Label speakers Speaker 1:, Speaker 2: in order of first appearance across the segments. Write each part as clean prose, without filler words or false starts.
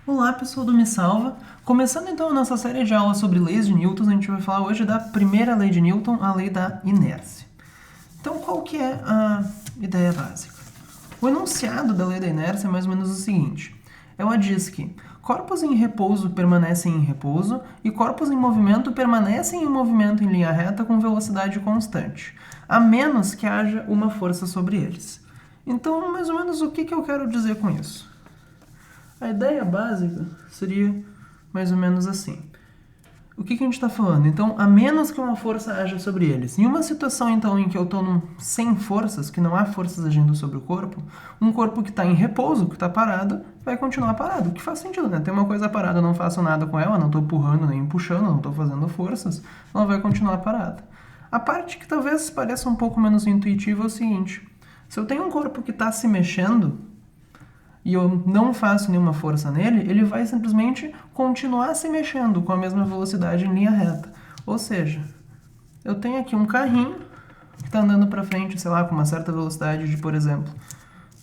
Speaker 1: Olá, pessoal do Me Salva. Começando então a nossa série de aulas sobre leis de Newton, a gente vai falar hoje da primeira lei de Newton, a lei da inércia. Então, qual que é a ideia básica? O enunciado da lei da inércia é mais ou menos o seguinte. Ela diz que corpos em repouso permanecem em repouso e corpos em movimento permanecem em movimento em linha reta com velocidade constante, a menos que haja uma força sobre eles. Então, mais ou menos o que eu quero dizer com isso? A ideia básica seria mais ou menos assim. O que a gente está falando? Então, a menos que uma força haja sobre eles. Em uma situação, então, em que eu estou sem forças, que não há forças agindo sobre o corpo, um corpo que está em repouso, que está parado, vai continuar parado. O que faz sentido, né? Tem uma coisa parada, eu não faço nada com ela, não estou empurrando nem puxando, não estou fazendo forças, ela vai continuar parada. A parte que talvez pareça um pouco menos intuitiva é o seguinte. Se eu tenho um corpo que está se mexendo, e eu não faço nenhuma força nele, ele vai simplesmente continuar se mexendo com a mesma velocidade em linha reta. Ou seja, eu tenho aqui um carrinho que está andando para frente, sei lá, com uma certa velocidade de, por exemplo,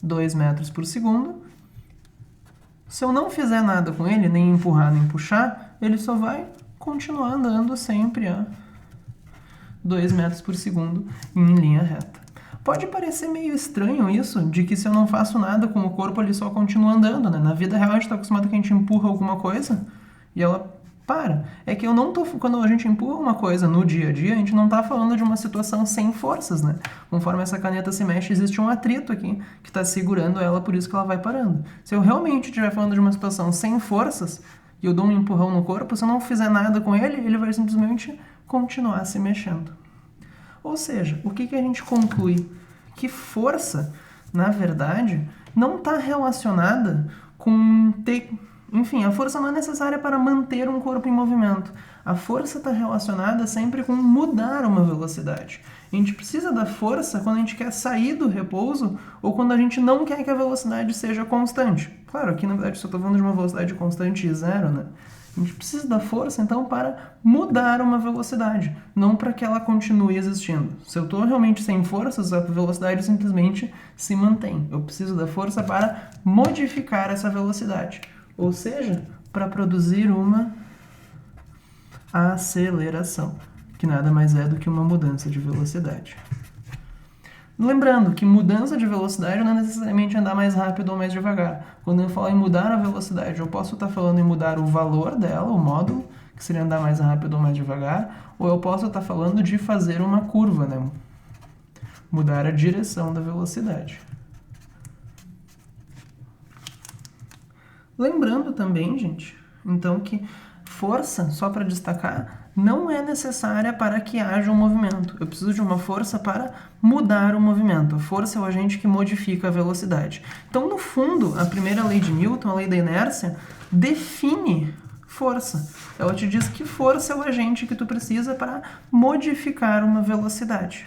Speaker 1: 2 metros por segundo. Se eu não fizer nada com ele, nem empurrar, nem puxar, ele só vai continuar andando sempre a 2 metros por segundo em linha reta. Pode parecer meio estranho isso, de que se eu não faço nada com o corpo, ele só continua andando, né? Na vida real, a gente está acostumado que a gente empurra alguma coisa e ela para. É que eu não tô... Quando a gente empurra uma coisa no dia a dia, a gente não está falando de uma situação sem forças, né? Conforme essa caneta se mexe, existe um atrito aqui que está segurando ela, por isso que ela vai parando. Se eu realmente estiver falando de uma situação sem forças e eu dou um empurrão no corpo, se eu não fizer nada com ele, ele vai simplesmente continuar se mexendo. Ou seja, o que a gente conclui? Que força, na verdade, não está relacionada com ter... Enfim, a força não é necessária para manter um corpo em movimento. A força está relacionada sempre com mudar uma velocidade. A gente precisa da força quando a gente quer sair do repouso ou quando a gente não quer que a velocidade seja constante. Claro, aqui na verdade só estou falando de uma velocidade constante e zero, né? A gente precisa da força, então, para mudar uma velocidade, não para que ela continue existindo. Se eu estou realmente sem forças, a velocidade simplesmente se mantém. Eu preciso da força para modificar essa velocidade, ou seja, para produzir uma aceleração, que nada mais é do que uma mudança de velocidade. Lembrando que mudança de velocidade não é necessariamente andar mais rápido ou mais devagar. Quando eu falo em mudar a velocidade, eu posso estar falando em mudar o valor dela, o módulo, que seria andar mais rápido ou mais devagar, ou eu posso estar falando de fazer uma curva, né? Mudar a direção da velocidade. Lembrando também, gente, então que força, só para destacar, não é necessária para que haja um movimento. Eu preciso de uma força para mudar o movimento. A força é o agente que modifica a velocidade. Então, no fundo, a primeira lei de Newton, a lei da inércia, define força. Ela te diz que força é o agente que tu precisa para modificar uma velocidade.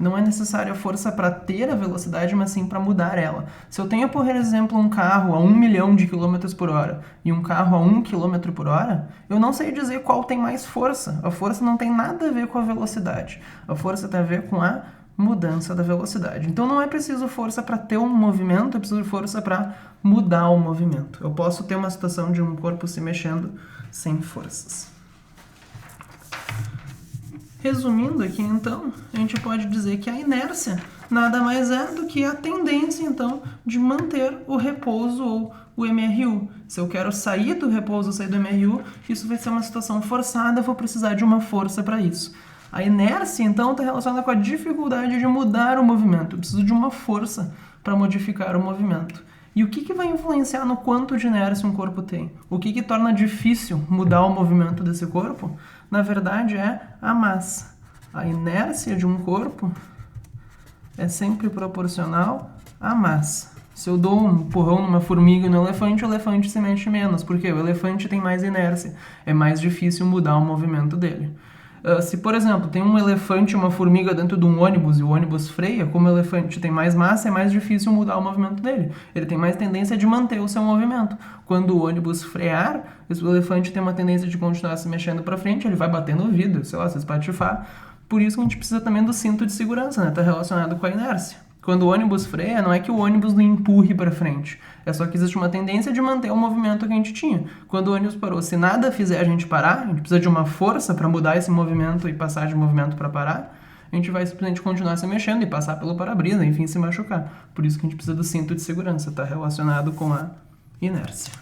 Speaker 1: Não é necessária a força para ter a velocidade, mas sim para mudar ela. Se eu tenho, por exemplo, um carro a 1 milhão de quilômetros por hora e um carro a 1 quilômetro por hora, eu não sei dizer qual tem mais força. A força não tem nada a ver com a velocidade. A força tem a ver com a mudança da velocidade. Então não é preciso força para ter um movimento, é preciso força para mudar o movimento. Eu posso ter uma situação de um corpo se mexendo sem forças. Resumindo aqui, então, a gente pode dizer que a inércia nada mais é do que a tendência, então, de manter o repouso ou o MRU. Se eu quero sair do repouso ou sair do MRU, isso vai ser uma situação forçada, eu vou precisar de uma força para isso. A inércia, então, está relacionada com a dificuldade de mudar o movimento. Eu preciso de uma força para modificar o movimento. E o que vai influenciar no quanto de inércia um corpo tem? O que torna difícil mudar o movimento desse corpo? Na verdade, é a massa. A inércia de um corpo é sempre proporcional à massa. Se eu dou um empurrão numa formiga e no elefante, o elefante se mexe menos, porque o elefante tem mais inércia. É mais difícil mudar o movimento dele. Se, por exemplo, tem um elefante e uma formiga dentro de um ônibus e o ônibus freia, como o elefante tem mais massa, é mais difícil mudar o movimento dele. Ele tem mais tendência de manter o seu movimento. Quando o ônibus frear, o elefante tem uma tendência de continuar se mexendo para frente, ele vai bater no vidro, sei lá, se espatifar. Por isso que a gente precisa também do cinto de segurança, né? Está relacionado com a inércia. Quando o ônibus freia, não é que o ônibus não empurre para frente. É só que existe uma tendência de manter o movimento que a gente tinha. Quando o ônibus parou, se nada fizer a gente parar, a gente precisa de uma força para mudar esse movimento e passar de movimento para parar, a gente vai simplesmente continuar se mexendo e passar pelo para-brisa, enfim, se machucar. Por isso que a gente precisa do cinto de segurança, está relacionado com a inércia.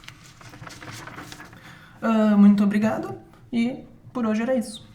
Speaker 1: Muito obrigado e por hoje era isso.